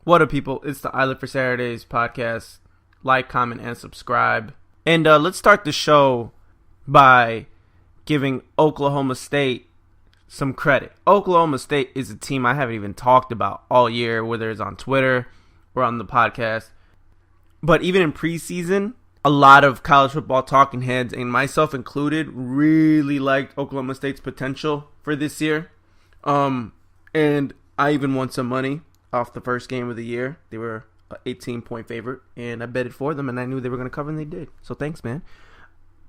What up, people? It's the Ilive4Saturdays podcast. Like, comment, and subscribe. And let's start the show by giving Oklahoma State some credit. Oklahoma State is a team I haven't even talked about all year, whether it's on Twitter or on the podcast. But even in preseason, a lot of college football talking heads, and myself included, really liked Oklahoma State's potential for this year. And I even won some money off the first game of the year. They were an 18-point favorite, and I betted for them, and I knew they were going to cover, and they did. So thanks, man.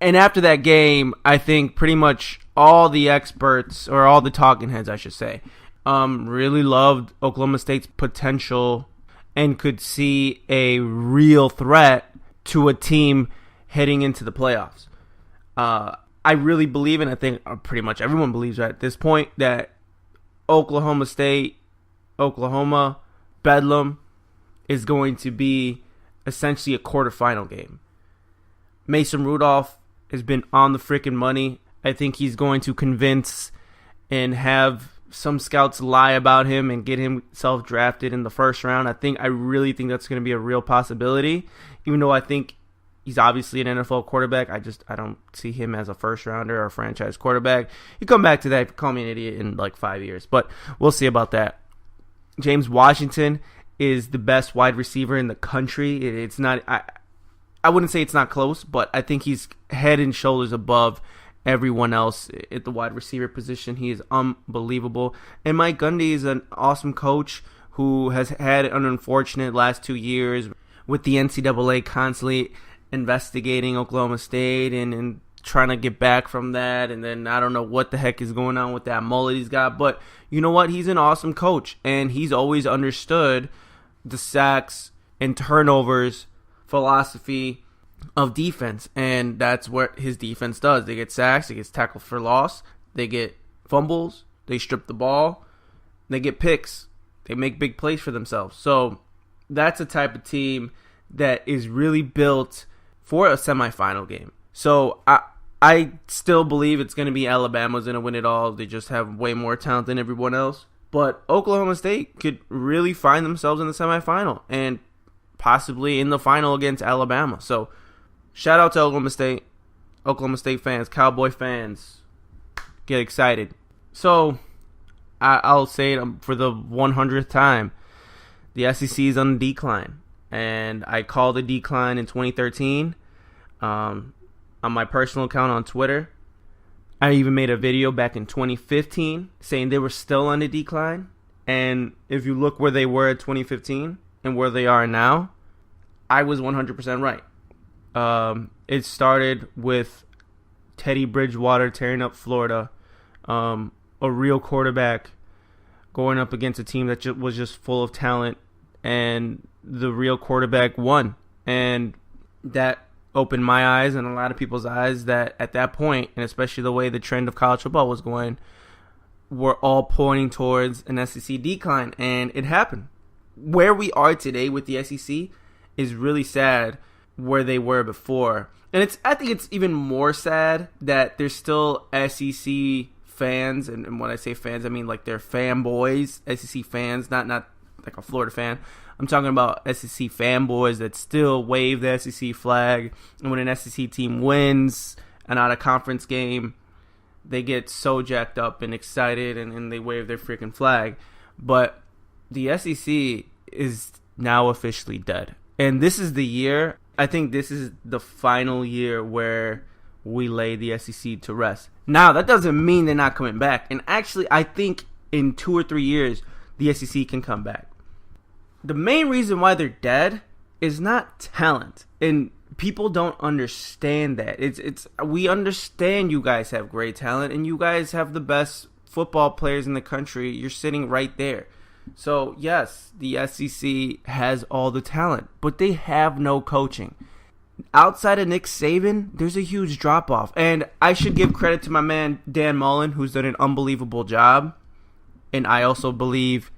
And after that game, I think pretty much all the experts, or all the talking heads, I should say, really loved Oklahoma State's potential and could see a real threat to a team heading into the playoffs. I really believe, and I think pretty much everyone believes at this point, that Oklahoma State, Oklahoma, Bedlam is going to be essentially a quarterfinal game. Mason Rudolph has been on the freaking money. I think he's going to convince and have some scouts lie about him and get himself drafted in the first round. I really think that's going to be a real possibility, even though I think he's obviously an NFL quarterback. I don't see him as a first rounder or a franchise quarterback. You come back to that, you call me an idiot in like 5 years, but we'll see about that. James Washington is the best wide receiver in the country. It's not, I wouldn't say it's not close, but I think he's head and shoulders above everyone else at the wide receiver position. He is unbelievable. And Mike Gundy is an awesome coach who has had an unfortunate last 2 years with the NCAA constantly investigating Oklahoma State and trying to get back from that. And then I don't know what the heck is going on with that mullet he's got. But you know what? He's an awesome coach. And he's always understood the sacks and turnovers philosophy of defense. And that's what his defense does. They get sacks. They get tackled for loss. They get fumbles. They strip the ball. They get picks. They make big plays for themselves. So that's a type of team that is really built for a semifinal game. So I still believe it's going to be Alabama's going to win it all. They just have way more talent than everyone else. But Oklahoma State could really find themselves in the semifinal and possibly in the final against Alabama. So shout out to Oklahoma State fans, Cowboy fans. Get excited. So I'll say it for the 100th time. The SEC is on the decline. And I called a decline in 2013 on my personal account on Twitter. I even made a video back in 2015 saying they were still on the decline. And if you look where they were at 2015 and where they are now, I was 100% right. It started with Teddy Bridgewater tearing up Florida, a real quarterback going up against a team that was just full of talent, and the real quarterback won. And that opened my eyes and a lot of people's eyes that at that point, and especially the way the trend of college football was going, were all pointing towards an SEC decline. And it happened. Where we are today with the SEC is really sad where they were before. And I think it's even more sad that there's still SEC fans, and when I say fans, I mean like they're fanboys, SEC fans, not like a Florida fan. I'm talking about SEC fanboys that still wave the SEC flag. And when an SEC team wins an out-of-conference game, they get so jacked up and excited and they wave their freaking flag. But the SEC is now officially dead. And this is the year, I think this is the final year where we lay the SEC to rest. Now, that doesn't mean they're not coming back. And actually, I think in 2 or 3 years, the SEC can come back. The main reason why they're dead is not talent, and people don't understand that. We understand you guys have great talent, and you guys have the best football players in the country. You're sitting right there. So yes, the SEC has all the talent, but they have no coaching. Outside of Nick Saban, there's a huge drop off, and I should give credit to my man Dan Mullen, who's done an unbelievable job, and I also believe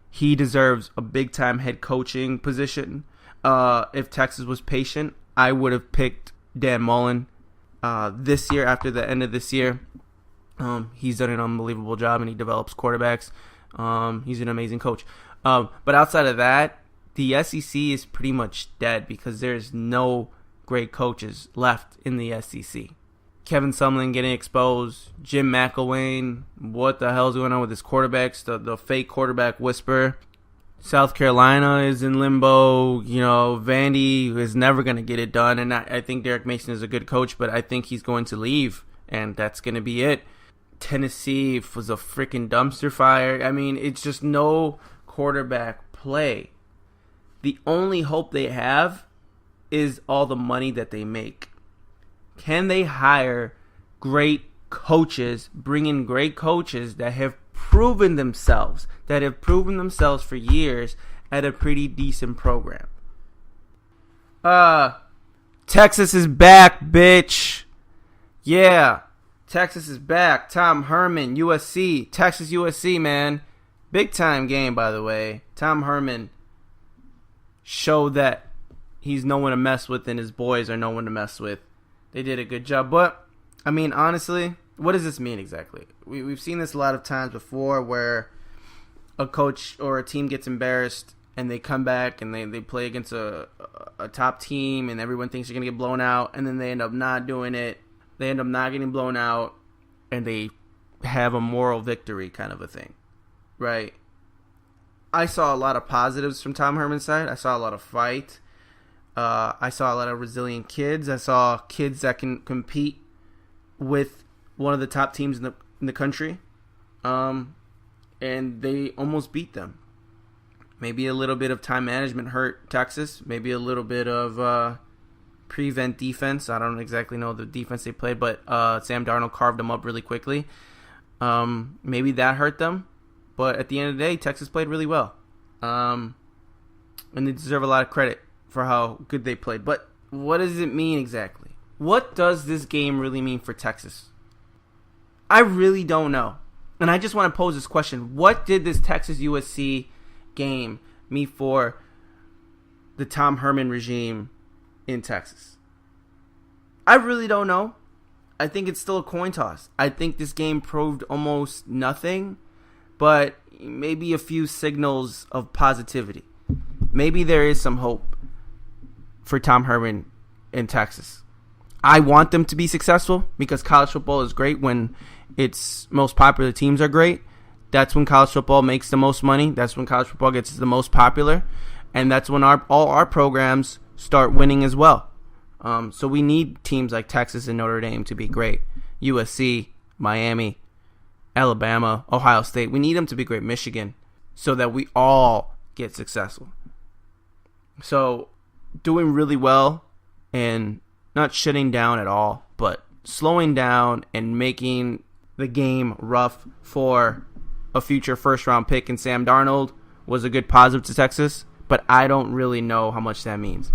he deserves a big-time head coaching position. If Texas was patient, I would have picked Dan Mullen this year after the end of this year. He's done an unbelievable job, and he develops quarterbacks. He's an amazing coach. But outside of that, the SEC is pretty much dead because there's no great coaches left in the SEC. Kevin Sumlin getting exposed. Jim McElwain, what the hell's going on with his quarterbacks? The fake quarterback whisper. South Carolina is in limbo. Vandy is never going to get it done. And I think Derek Mason is a good coach, but I think he's going to leave. And that's going to be it. Tennessee was a freaking dumpster fire. I mean, it's just no quarterback play. The only hope they have is all the money that they make. Can they hire great coaches, bring in great coaches that have proven themselves for years at a pretty decent program? Texas is back, bitch. Yeah, Texas is back. Tom Herman, USC, Texas USC, man. Big time game, by the way. Tom Herman showed that he's no one to mess with and his boys are no one to mess with. They did a good job. But, I mean, honestly, what does this mean exactly? We've seen this a lot of times before where a coach or a team gets embarrassed and they come back and they play against a top team and everyone thinks they're going to get blown out, and then they end up not doing it. They end up not getting blown out, and they have a moral victory kind of a thing, right? I saw a lot of positives from Tom Herman's side. I saw a lot of fight. I saw a lot of resilient kids. I saw kids that can compete with one of the top teams in the country, and they almost beat them. Maybe a little bit of time management hurt Texas. Maybe a little bit of prevent defense. I don't exactly know the defense they played, but Sam Darnold carved them up really quickly. Maybe that hurt them, but at the end of the day, Texas played really well, and they deserve a lot of credit for how good they played. But what does it mean exactly? What does this game really mean for Texas? I really don't know. And I just want to pose this question. What did this Texas USC game mean for the Tom Herman regime in Texas? I really don't know. I think it's still a coin toss. I think this game proved almost nothing, but maybe a few signals of positivity. Maybe there is some hope for Tom Herman in Texas. I want them to be successful because college football is great when its most popular teams are great. That's when college football makes the most money. That's when college football gets the most popular. And that's when all our programs start winning as well. So we need teams like Texas and Notre Dame to be great. USC, Miami, Alabama, Ohio State. We need them to be great. Michigan. So that we all get successful. So doing really well and not shutting down at all, but slowing down and making the game rough for a future first-round pick in Sam Darnold was a good positive to Texas, but I don't really know how much that means.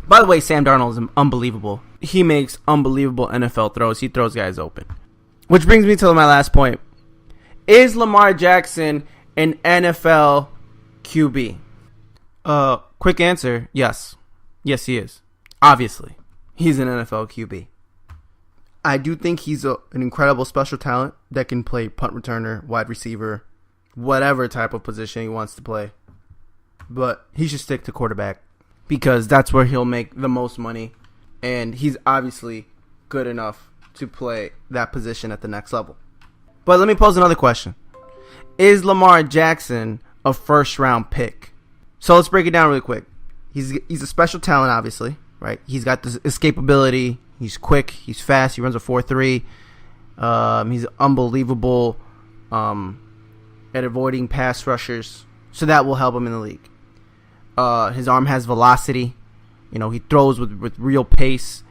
By the way, Sam Darnold is unbelievable. He makes unbelievable NFL throws. He throws guys open. Which brings me to my last point. Is Lamar Jackson an NFL QB? Quick answer, yes. Yes, he is. Obviously, he's an NFL QB. I do think he's an incredible special talent that can play punt returner, wide receiver, whatever type of position he wants to play. But he should stick to quarterback because that's where he'll make the most money. And he's obviously good enough to play that position at the next level. But let me pose another question. Is Lamar Jackson a first-round pick? So let's break it down really quick. He's a special talent, obviously, right? He's got this escapability. He's quick. He's fast. He runs a 4.3. He's unbelievable at avoiding pass rushers. So that will help him in the league. His arm has velocity. He throws with real pace.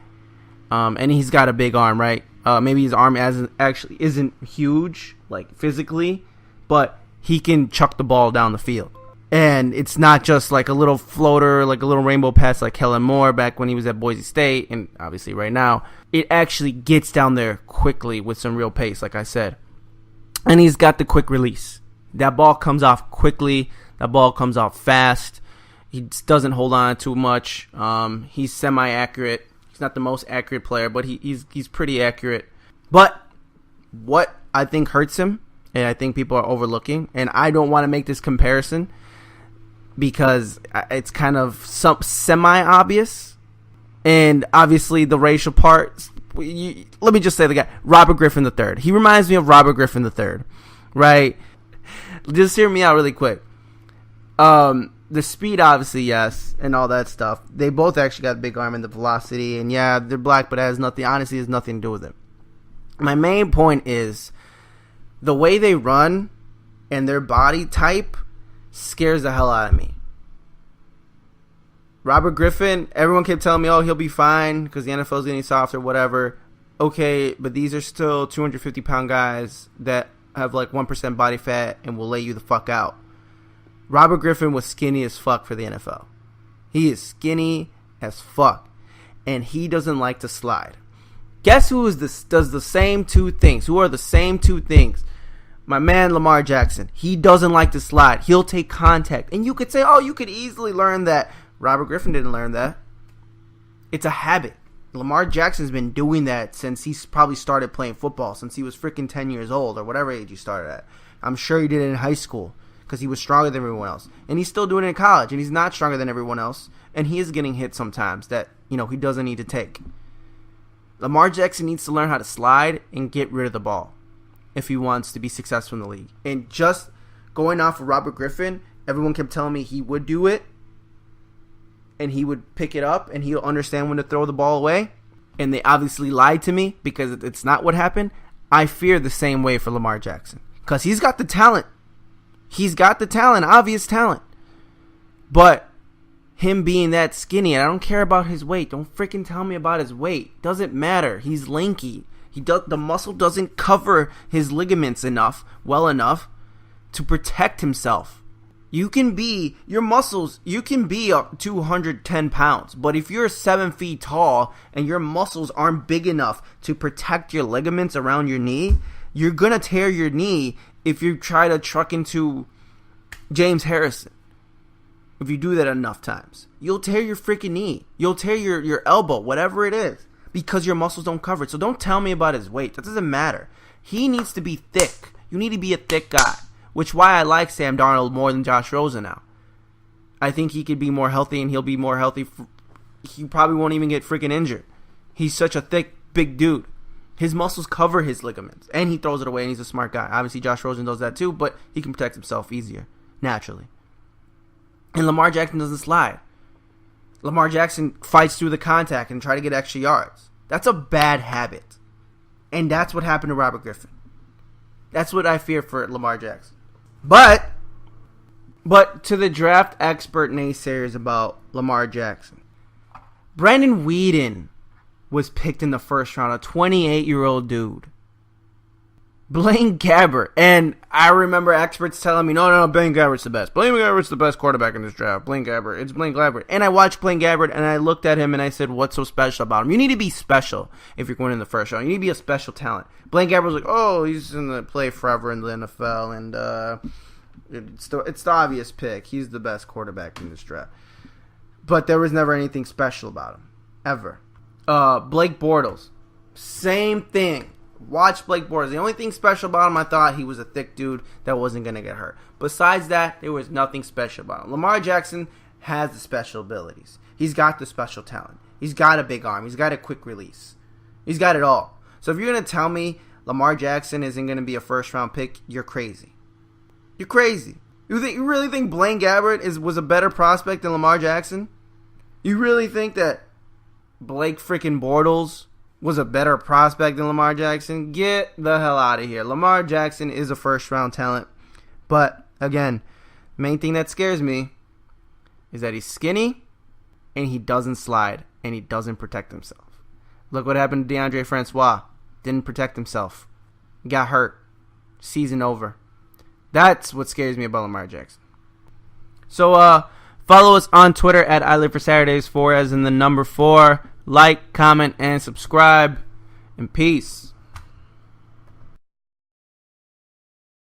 And he's got a big arm, right? Maybe his arm actually isn't huge, like physically, but he can chuck the ball down the field. And it's not just like a little floater, like a little rainbow pass like Kellen Moore back when he was at Boise State, and obviously right now. It actually gets down there quickly with some real pace, like I said. And he's got the quick release. That ball comes off quickly. That ball comes off fast. He doesn't hold on too much. He's semi-accurate. He's not the most accurate player, but he's pretty accurate. But what I think hurts him, and I think people are overlooking, and I don't want to make this comparison, because it's kind of semi-obvious. And obviously the racial part, let me just say the guy, Robert Griffin III. He reminds me of Robert Griffin III, right? Just hear me out really quick. The speed, obviously, yes, and all that stuff. They both actually got a big arm and the velocity, and yeah, they're black, but it has nothing, honestly, has nothing to do with it. My main point is the way they run and their body type scares the hell out of me. Robert Griffin, everyone kept telling me, oh, he'll be fine because the NFL is getting soft or whatever. Okay, but these are still 250-pound guys that have like 1% body fat and will lay you the fuck out. Robert Griffin was skinny as fuck for the NFL. He is skinny as fuck. And he doesn't like to slide. Guess who does the same two things? Who are the same two things? My man Lamar Jackson. He doesn't like to slide. He'll take contact. And you could say, oh, you could easily learn that. Robert Griffin didn't learn that. It's a habit. Lamar Jackson's been doing that since he's probably started playing football, since he was freaking 10 years old or whatever age he started at. I'm sure he did it in high school because he was stronger than everyone else. And he's still doing it in college, and he's not stronger than everyone else. And he is getting hit sometimes that, he doesn't need to take. Lamar Jackson needs to learn how to slide and get rid of the ball if he wants to be successful in the league. And just going off of Robert Griffin, everyone kept telling me he would do it. And he would pick it up, and he'll understand when to throw the ball away. And they obviously lied to me because it's not what happened. I fear the same way for Lamar Jackson because he's got the talent. He's got the talent, obvious talent. But him being that skinny, and I don't care about his weight. Don't freaking tell me about his weight. Doesn't matter. He's lanky. The muscle doesn't cover his ligaments well enough to protect himself. You can be 210 pounds, but if you're 7 feet tall and your muscles aren't big enough to protect your ligaments around your knee, you're going to tear your knee if you try to truck into James Harrison. If you do that enough times, you'll tear your freaking knee. You'll tear your elbow, whatever it is, because your muscles don't cover it. So don't tell me about his weight. That doesn't matter. He needs to be thick. You need to be a thick guy. Which why I like Sam Darnold more than Josh Rosen now. I think he could be more healthy, and he'll be more healthy. He probably won't even get freaking injured. He's such a thick, big dude. His muscles cover his ligaments, and he throws it away, and he's a smart guy. Obviously, Josh Rosen does that too, but he can protect himself easier, naturally. And Lamar Jackson doesn't slide. Lamar Jackson fights through the contact and try to get extra yards. That's a bad habit. And that's what happened to Robert Griffin. That's what I fear for Lamar Jackson. But to the draft expert naysayers about Lamar Jackson, Brandon Weeden was picked in the first round, a 28-year-old dude. Blaine Gabbert, and I remember experts telling me, no, Blaine Gabbert's the best. Blaine Gabbert's the best quarterback in this draft. Blaine Gabbert, it's Blaine Gabbert. And I watched Blaine Gabbert, and I looked at him, and I said, what's so special about him? You need to be special if you're going in the first round. You need to be a special talent. Blaine Gabbert was like, oh, he's going to play forever in the NFL, and it's the obvious pick. He's the best quarterback in this draft. But there was never anything special about him, ever. Blake Bortles, same thing. Watch Blake Bortles. The only thing special about him, I thought he was a thick dude that wasn't going to get hurt. Besides that, there was nothing special about him. Lamar Jackson has the special abilities. He's got the special talent. He's got a big arm. He's got a quick release. He's got it all. So if you're going to tell me Lamar Jackson isn't going to be a first-round pick, you're crazy. You're crazy. You really think Blaine Gabbert was a better prospect than Lamar Jackson? You really think that Blake freaking Bortles was a better prospect than Lamar Jackson? Get the hell out of here. Lamar Jackson is a first-round talent. But, again, the main thing that scares me is that he's skinny and he doesn't slide and he doesn't protect himself. Look what happened to DeAndre Francois. Didn't protect himself. Got hurt. Season over. That's what scares me about Lamar Jackson. So, follow us on Twitter at Ilive4Saturdays, 4 as in the number 4. Like, comment, and subscribe. And peace.